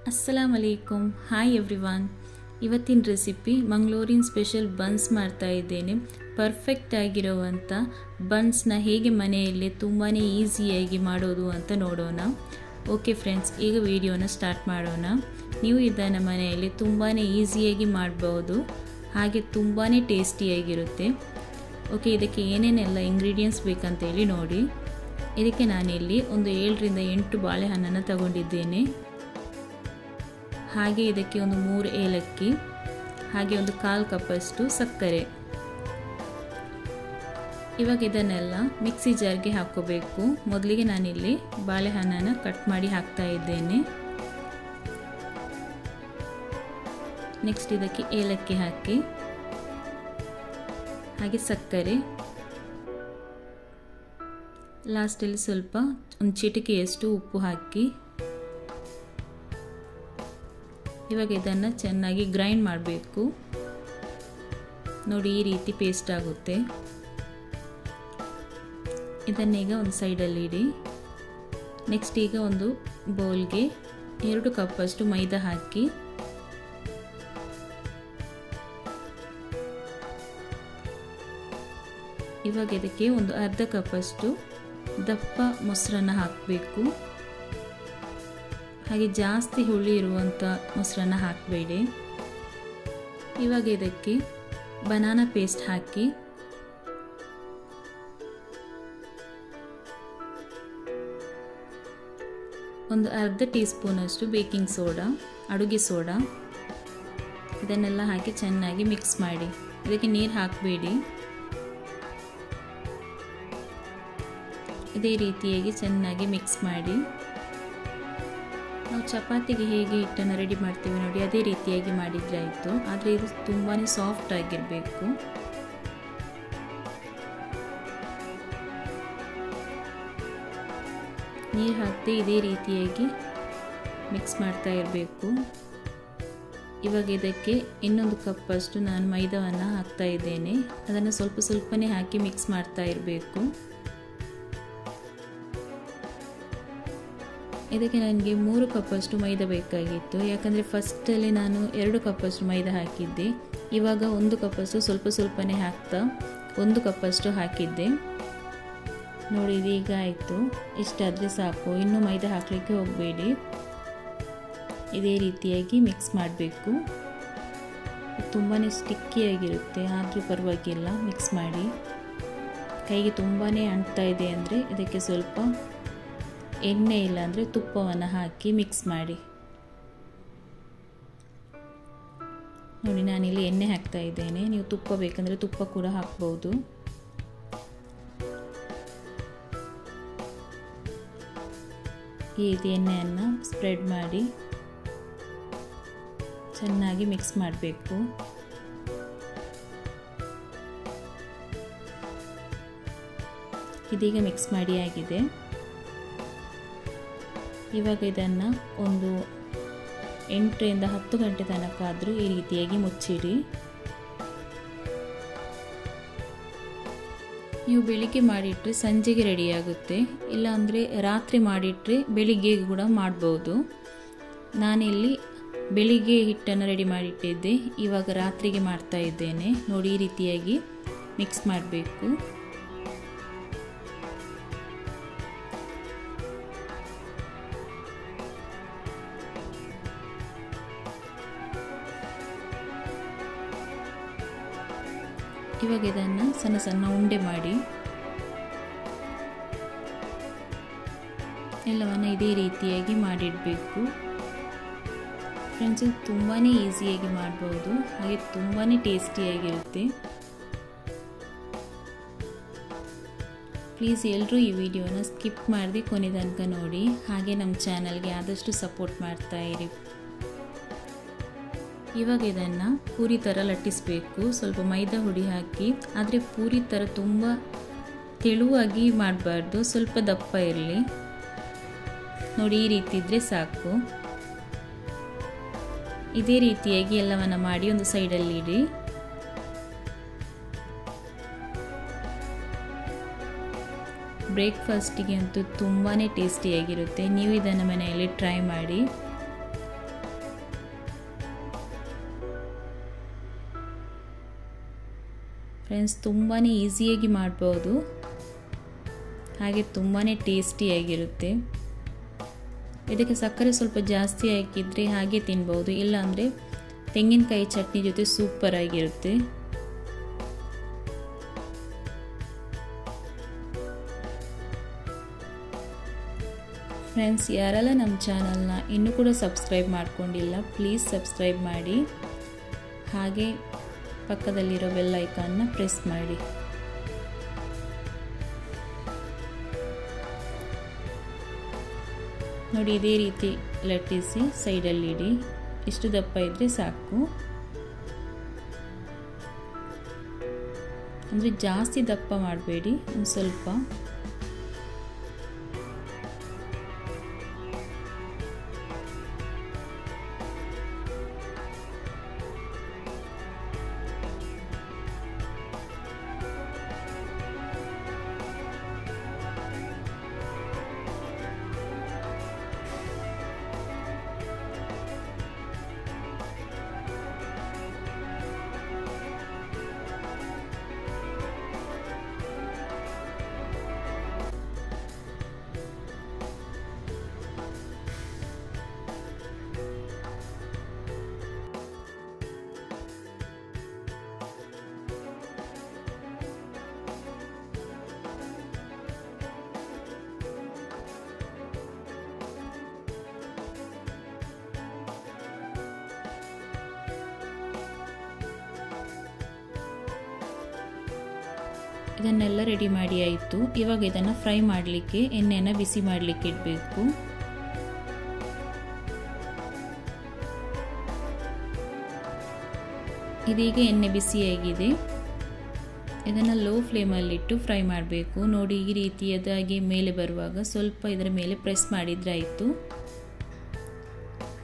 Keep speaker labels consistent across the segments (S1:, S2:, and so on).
S1: अस्सलाम वालेकुम हाय एव्रीवन ಇವತ್ತಿನ ರೆಸಿಪಿ ಮಂಗಳೂರಿನ ಸ್ಪೆಷಲ್ ಬನ್ಸ್ ಮಾಡ್ತಾ ಇದ್ದೇನೆ ಪರ್ಫೆಕ್ಟ್ ಆಗಿರುವಂತ ಬನ್ಸ್ ನ ಹೇಗೆ ಮನೆಯಲ್ಲಿ ತುಂಬಾನೇ ಈಜಿಯಾಗಿ ಮಾಡೋದು ಅಂತ ನೋಡೋಣ ಓಕೆ ಫ್ರೆಂಡ್ಸ್ ಈಗ ವಿಡಿಯೋನ ಸ್ಟಾರ್ಟ್ ಮಾಡೋಣ ನೀವು ಇದನ್ನ ಮನೆಯಲ್ಲಿ ತುಂಬಾನೇ ಈಜಿಯಾಗಿ ಮಾಡಬಹುದು ಹಾಗೆ ತುಂಬಾನೇ ಟೇಸ್ಟಿ ಆಗಿರುತ್ತೆ ಓಕೆ ಇದಕ್ಕೆ ಏನೇನೆಲ್ಲ ಇಂಗ್ರೀಡಿಯೆಂಟ್ಸ್ ಬೇಕಂತ ಹೇಳಿ ನೋಡಿ ಇದಕ್ಕೆ ನಾನು ಇಲ್ಲಿ ಒಂದು 7 ರಿಂದ 8 ಬಾಳೆಹಣ್ಣನ್ನು ತಗೊಂಡಿದ್ದೇನೆ ಹಾಗೆ ಇದಕ್ಕೆ ಒಂದು 3 ಏಲಕ್ಕಿ ಹಾಗೆ ಒಂದು 1/4 ಕಪ್ ಅಷ್ಟು ಸಕ್ಕರೆ ಇವಾಗ ಇದನ್ನೆಲ್ಲ ಮಿಕ್ಸಿ ಜಾರ್ಗೆ ಹಾಕೋಬೇಕು ಮೊದಲಿಗೆ ನಾನು ಇಲ್ಲಿ ಬಾಳೆಹಣ್ಣನ್ನು ಕಟ್ ಮಾಡಿ ಹಾಕ್ತಾ ಇದ್ದೇನೆ ನೆಕ್ಸ್ಟ್ ಇದಕ್ಕೆ ಏಲಕ್ಕಿ ಹಾಕಿ ಹಾಗೆ ಸಕ್ಕರೆ ಲಾಸ್ಟ್ ಅಲ್ಲಿ ಸ್ವಲ್ಪ ಒಂದು ಚಿಟಿಕೆಯಷ್ಟು ಉಪ್ಪು ಹಾಕಿ ಇವಾಗ ಇದನ್ನ ಚೆನ್ನಾಗಿ ಗ್ರೈಂಡ್ ಮಾಡಬೇಕು ನೋಡಿ ಈ ರೀತಿ ಪೇಸ್ಟ್ ಆಗುತ್ತೆ ಇದನ್ನ ಈಗ ಒಂದು ಸೈಡ್ ಅಲ್ಲಿ ಇಡಿ ನೆಕ್ಸ್ಟ್ ಈಗ ಒಂದು ಬೌಲ್ಗೆ 2 ಕಪ್ ಅಷ್ಟು ಮೈದಾ ಹಾಕಿ ಇವಾಗ ಇದಕ್ಕೆ ಒಂದು ಅರ್ಧ ಕಪ್ ಅಷ್ಟು ದಪ್ಪ ಮೊಸರನ್ನ ಹಾಕಬೇಕು ಹಾಗೆ ಜಾಸ್ತಿ ಹುಳಿ ಇರುವಂತ ಮೊಸರನ್ನ ಹಾಕಬೇಡಿ ಇವಾಗ ಇದಕ್ಕೆ ಬನಾನಾ ಪೇಸ್ಟ್ ಹಾಕಿ ಒಂದು ಅರ್ಧ ಟೀ ಸ್ಪೂನ್ ಅಷ್ಟು ಬೇಕಿಂಗ್ ಸೋಡಾ ಅಡುಗೆ ಸೋಡಾ ಇದನ್ನೆಲ್ಲ ಹಾಕಿ ಚೆನ್ನಾಗಿ ಮಿಕ್ಸ್ ಮಾಡಿ ಇದಕ್ಕೆ ನೀರು ಹಾಕಬೇಡಿ ಇದೇ ರೀತಿಯಾಗಿ ಚೆನ್ನಾಗಿ ಮಿಕ್ಸ್ ಮಾಡಿ ನಾವು ಚಪಾತಿಗೆ ಹೇಗೆ ಹಿಟ್ಟನ್ನು ರೆಡಿ ಮಾಡ್ತೀವಿ ನೋಡಿ ಅದೇ ರೀತಿಯಾಗಿ ಮಾಡಿದ್ರೆ ಆಯಿತು ಆದರೆ ಇದು ತುಂಬಾನೇ ಸಾಫ್ಟ್ ಆಗಿರಬೇಕು ನೀರು ಹಾಕಿ ಇದೇ ರೀತಿಯಾಗಿ ಮಿಕ್ಸ್ ಮಾಡ್ತಾ ಇರಬೇಕು ಇವಾಗ ಇದಕ್ಕೆ ಇನ್ನೊಂದು ಕಪ್ ಅಷ್ಟು ನಾನು ಮೈದಾವನ್ನು ಹಾಕ್ತಾ ಇದ್ದೇನೆ ಅದನ್ನು ಸ್ವಲ್ಪ ಸ್ವಲ್ಪನೇ ಹಾಕಿ ಮಿಕ್ಸ್ ಮಾಡ್ತಾ ಇರಬೇಕು ಇದಕ್ಕೆ ನನಗೆ 3 ಕಪ್ ಅಷ್ಟು ಮೈದಾ ಬೇಕಾಗಿತ್ತು ಯಾಕಂದ್ರೆ ಫಸ್ಟ್ ಅಲ್ಲಿ ನಾನು 2 ಕಪ್ ಅಷ್ಟು ಮೈದಾ ಹಾಕಿದ್ದೆ ಇವಾಗ 1 ಕಪ್ ಅಷ್ಟು ಸ್ವಲ್ಪ ಸ್ವಲ್ಪನೇ ಹಾಕ್ತಾ 1 ಕಪ್ ಅಷ್ಟು ಹಾಕಿದ್ದೆ ನೋಡಿ ಇದೀಗ ಆಯ್ತು ಇಷ್ಟಾದ್ರೆ ಸಾಕು ಇನ್ನು ಮೈದಾ ಹಾಕಲಿಕ್ಕೆ ಹೋಗಬೇಡಿ ಇದೇ ರೀತಿಯಾಗಿ ಮಿಕ್ಸ್ ಮಾಡಬೇಕು ತುಂಬಾನೇ ಸ್ಟಿಕ್ಕಿ ಆಗಿರುತ್ತೆ ಆದ್ರೂ ಪರವಾಗಿಲ್ಲ ಮಿಕ್ಸ್ ಮಾಡಿ ಕೈಗೆ ತುಂಬಾನೇ ಅಂಟ್ತಾ ಇದೆ ಅಂದ್ರೆ ಇದಕ್ಕೆ ಸ್ವಲ್ಪ ಎಣ್ಣೆ ಇಲ್ಲ ಅಂದ್ರೆ ತುಪ್ಪವನ್ನು ಹಾಕಿ ಮಿಕ್ಸ್ ಮಾಡಿ ನೋಡಿ ನಾನು ಇಲ್ಲಿ ಎಣ್ಣೆ ಹಾಕ್ತಾ ಇದ್ದೇನೆ ನೀವು ತುಪ್ಪ ಬೇಕಂದ್ರೆ ತುಪ್ಪ ಕೂಡ ಹಾಕಬಹುದು ಈ ರೀತಿ ಎಣ್ಣೆಯನ್ನು ಸ್ಪ್ರೆಡ್ ಮಾಡಿ ಚೆನ್ನಾಗಿ ಮಿಕ್ಸ್ ಮಾಡಬೇಕು ಇದೀಗ ಮಿಕ್ಸ್ ಮಾಡಿ ಆಗಿದೆ ಇವಾಗ ಇದನ್ನ ಒಂದು 8 ರಿಂದ 10 ಗಂಟೆ ತನಕ ಆದರೂ ಈ ರೀತಿಯಾಗಿ ಮುಚ್ಚಿಡಿ ನೀವು ಬೆಳಿಗ್ಗೆ ಮಾಡಿಟ್ರೆ ಸಂಜೆಗೆ ರೆಡಿ ಆಗುತ್ತೆ ಇಲ್ಲ ಅಂದ್ರೆ ರಾತ್ರಿ ಮಾಡಿಟ್ರೆ ಬೆಳಿಗ್ಗೆ ಕೂಡ ಮಾಡಬಹುದು ನಾನಿಲ್ಲಿ ಬೆಳಿಗ್ಗೆ ಹಿಟ್ಟನ್ನು ರೆಡಿ ಮಾಡಿಟ್ಟಿದ್ದೆ ಇವಾಗ ರಾತ್ರಿಗೆ ಮಾಡ್ತಾ ಇದ್ದೇನೆ ನೋಡಿ ಈ ರೀತಿಯಾಗಿ ಮಿಕ್ಸ್ ಮಾಡಬೇಕು ಇವಾಗ ಇದನ್ನ ಸಣ್ಣ ಸಣ್ಣ ಉಂಡೆ ಮಾಡಿ ಎಲ್ಲವನ್ನ ಇದೇ ರೀತಿಯಾಗಿ ಮಾಡಿಡಬೇಕು ಫ್ರೆಂಡ್ಸ್ ತುಂಬಾನೇ ಈಜಿಯಾಗಿ ಮಾಡಬಹುದು ಹಾಗೆ ತುಂಬಾನೇ ಟೇಸ್ಟಿಯಾಗಿರುತ್ತೆ ಪ್ಲೀಸ್ ಎಲ್ಲರೂ ಈ ವಿಡಿಯೋನ ಸ್ಕಿಪ್ ಮಾಡದೆ ಕೊನೆ ತನಕ ನೋಡಿ ಹಾಗೆ ನಮ್ಮ ಚಾನೆಲ್ಗೆ ಆದಷ್ಟು ಸಪೋರ್ಟ್ ಮಾಡ್ತಾ ಇರಿ ಇವಾಗ ಇದನ್ನ ಪೂರಿ ತರ ಲಟ್ಟಿಸಬೇಕು ಸ್ವಲ್ಪ ಮೈದಾ ಹುಡಿ ಹಾಕಿ ಆದರೆ ಪೂರಿ ತರ ತುಂಬಾ ತೆಳುವಾಗಿ ಮಾಡಬಾರದು ಸ್ವಲ್ಪ ದಪ್ಪ ಇರಲಿ ನೋಡಿ ಈ ರೀತಿ ಇದ್ರೆ ಸಾಕು ಇದೇ ರೀತಿಯಾಗಿ ಎಲ್ಲವನ್ನ ಮಾಡಿ ಒಂದು ಸೈಡ್ ಅಲ್ಲಿ ಇಡಿ ಬ್ರೇಕ್ಫಾಸ್ಟ್ ಗೆ ಅಂತೂ ತುಂಬಾನೇ ಟೇಸ್ಟಿ ಆಗಿರುತ್ತೆ ನೀವು ಇದನ್ನ ಮನೆಯಲ್ಲಿ ಟ್ರೈ ಮಾಡಿ ಫ್ರೆಂಡ್ಸ್ ತುಂಬಾ ಈಸಿಯಾಗಿ ಮಾಡ್ಬೋದು, ಹಾಗೆ ತುಂಬಾ ಟೇಸ್ಟಿಯಾಗಿರುತ್ತೆ. ಇದಕ್ಕೆ ಸಕ್ಕರೆ ಸ್ವಲ್ಪ ಜಾಸ್ತಿ ಹಾಕಿದರೆ ಹಾಗೆ ತಿನ್ಬೋದು, ಇಲ್ಲಾಂದರೆ ತೆಂಗಿನಕಾಯಿ ಚಟ್ನಿ ಜೊತೆ ಸೂಪರ್ ಆಗಿರುತ್ತೆ. ಫ್ರೆಂಡ್ಸ್, ಯಾರೆಲ್ಲ ನಮ್ಮ ಚಾನಲ್ನ ಇನ್ನೂ ಕೂಡ ಸಬ್ಸ್ಕ್ರೈಬ್ ಮಾಡ್ಕೊಂಡಿಲ್ಲ ಪ್ಲೀಸ್ ಸಬ್ಸ್ಕ್ರೈಬ್ ಮಾಡಿ, ಹಾಗೆ ಪಕ್ಕದಲ್ಲಿರೋ ಬೆಲ್ ಐಕಾನ್ನ ಪ್ರೆಸ್ ಮಾಡಿ. ನೋಡಿ, ಇದೇ ರೀತಿ ಲಟ್ಟಿಸಿ ಸೈಡಲ್ಲಿ ಇಡಿ. ಇಷ್ಟು ದಪ್ಪ ಇದ್ದರೆ ಸಾಕು, ಅಂದರೆ ಜಾಸ್ತಿ ದಪ್ಪ ಮಾಡಬೇಡಿ, ಒಂದು ಸ್ವಲ್ಪ. ಇದನ್ನೆಲ್ಲ ರೆಡಿ ಮಾಡಿ ಆಯಿತು. ಇವಾಗ ಇದನ್ನು ಫ್ರೈ ಮಾಡಲಿಕ್ಕೆ ಎಣ್ಣೆನ ಬಿಸಿ ಮಾಡಲಿಕ್ಕೆ ಇಡಬೇಕು. ಇದೀಗ ಎಣ್ಣೆ ಬಿಸಿಯಾಗಿದೆ. ಇದನ್ನು ಲೋ ಫ್ಲೇಮಲ್ಲಿಟ್ಟು ಫ್ರೈ ಮಾಡಬೇಕು. ನೋಡಿ, ಈ ರೀತಿಯದಾಗಿ ಮೇಲೆ ಬರುವಾಗ ಸ್ವಲ್ಪ ಇದರ ಮೇಲೆ ಪ್ರೆಸ್ ಮಾಡಿದರೆ ಆಯಿತು.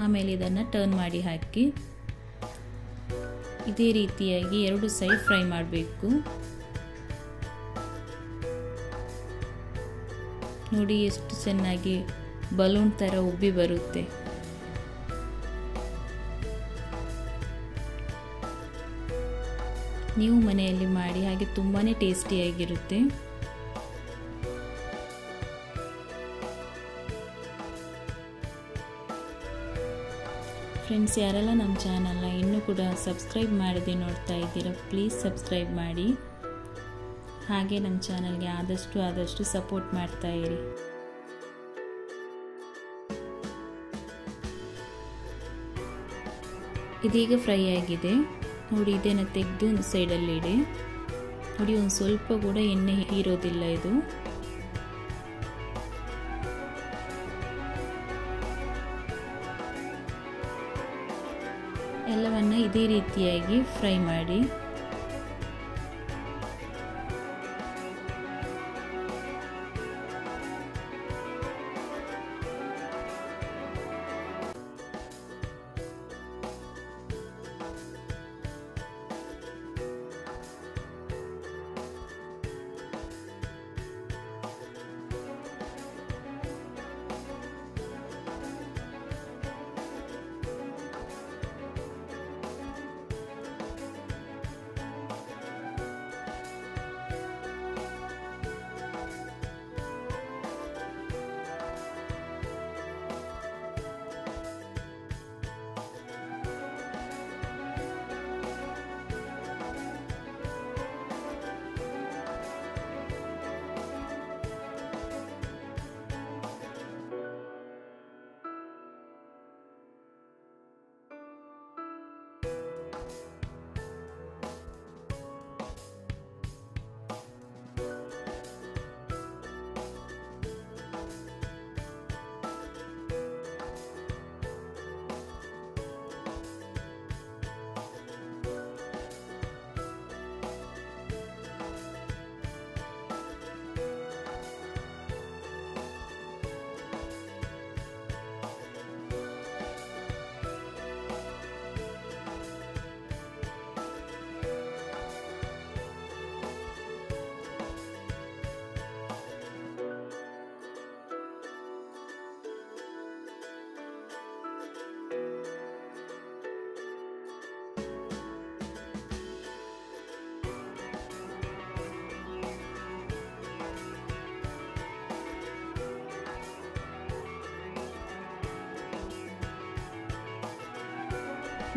S1: ಆಮೇಲೆ ಇದನ್ನು ಟರ್ನ್ ಮಾಡಿ ಹಾಕಿ ಇದೇ ರೀತಿಯಾಗಿ 2 ಸೈಡ್ ಫ್ರೈ ಮಾಡಬೇಕು. ನೋಡಿ, ಎಷ್ಟು ಚೆನ್ನಾಗಿ ಬಲೂನ್ ಥರ ಉಬ್ಬಿ ಬರುತ್ತೆ. ನೀವು ಮನೆಯಲ್ಲಿ ಮಾಡಿ, ಹಾಗೆ ತುಂಬಾ ಟೇಸ್ಟಿಯಾಗಿರುತ್ತೆ. ಫ್ರೆಂಡ್ಸ್, ಯಾರೆಲ್ಲ ನಮ್ಮ ಚಾನಲ್ನ ಇನ್ನೂ ಕೂಡ ಸಬ್ಸ್ಕ್ರೈಬ್ ಮಾಡದೆ ನೋಡ್ತಾ ಇದ್ದೀರಾ ಪ್ಲೀಸ್ ಸಬ್ಸ್ಕ್ರೈಬ್ ಮಾಡಿ, ಹಾಗೆ ನಮ್ಮ ಚಾನಲ್ಗೆ ಆದಷ್ಟು ಸಪೋರ್ಟ್ ಮಾಡ್ತಾ ಇರಿ. ಇದೀಗ ಫ್ರೈ ಆಗಿದೆ. ನೋಡಿ, ಇದನ್ನು ತೆಗೆದು ಒಂದು ಸೈಡಲ್ಲಿ ಇಡಿ. ನೋಡಿ, ಒಂದು ಸ್ವಲ್ಪ ಕೂಡ ಎಣ್ಣೆ ಹೀರೋದಿಲ್ಲ ಇದು. ಎಲ್ಲವನ್ನ ಇದೇ ರೀತಿಯಾಗಿ ಫ್ರೈ ಮಾಡಿ.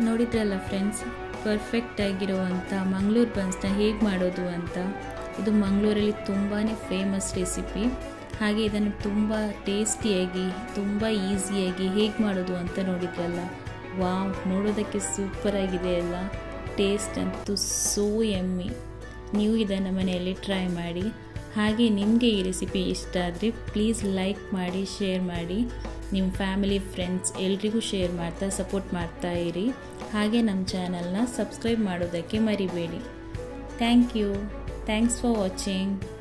S1: ನೋಡಿದ್ರಲ್ಲ ಫ್ರೆಂಡ್ಸ್, ಪರ್ಫೆಕ್ಟ್ ಆಗಿರುವಂಥ ಮಂಗಳೂರು ಬನ್ಸ್ನ ಹೇಗೆ ಮಾಡೋದು ಅಂತ. ಇದು ಮಂಗಳೂರಲ್ಲಿ ತುಂಬಾ ಫೇಮಸ್ ರೆಸಿಪಿ. ಹಾಗೆ ಇದನ್ನು ತುಂಬ ಟೇಸ್ಟಿಯಾಗಿ ತುಂಬ ಈಸಿಯಾಗಿ ಹೇಗೆ ಮಾಡೋದು ಅಂತ ನೋಡಿದ್ರಲ್ಲ. ವಾವ್, ನೋಡೋದಕ್ಕೆ ಸೂಪರಾಗಿದೆ ಅಲ್ಲ. ಟೇಸ್ಟ್ ಅಂತೂ ಸೋ ಯಮ್ಮಿ. ನೀವು ಇದನ್ನು ಮನೆಯಲ್ಲಿ ಟ್ರೈ ಮಾಡಿ. ಹಾಗೆ ನಿಮಗೆ ಈ ರೆಸಿಪಿ ಇಷ್ಟ ಆದರೆ ಪ್ಲೀಸ್ ಲೈಕ್ ಮಾಡಿ, ಶೇರ್ ಮಾಡಿ, ನಿಮ್ಮ ಫ್ಯಾಮಿಲಿ ಫ್ರೆಂಡ್ಸ್ ಎಲ್ರಿಗೂ ಶೇರ್ ಮಾಡ್ತಾ ಸಪೋರ್ಟ್ ಮಾಡ್ತಾ ಇರಿ. ಹಾಗೆ ನಮ್ಮ ಚಾನಲ್ನ ಸಬ್ಸ್ಕ್ರೈಬ್ ಮಾಡೋದಕ್ಕೆ ಮರಿಬೇಡಿ. Thank you. Thanks for watching.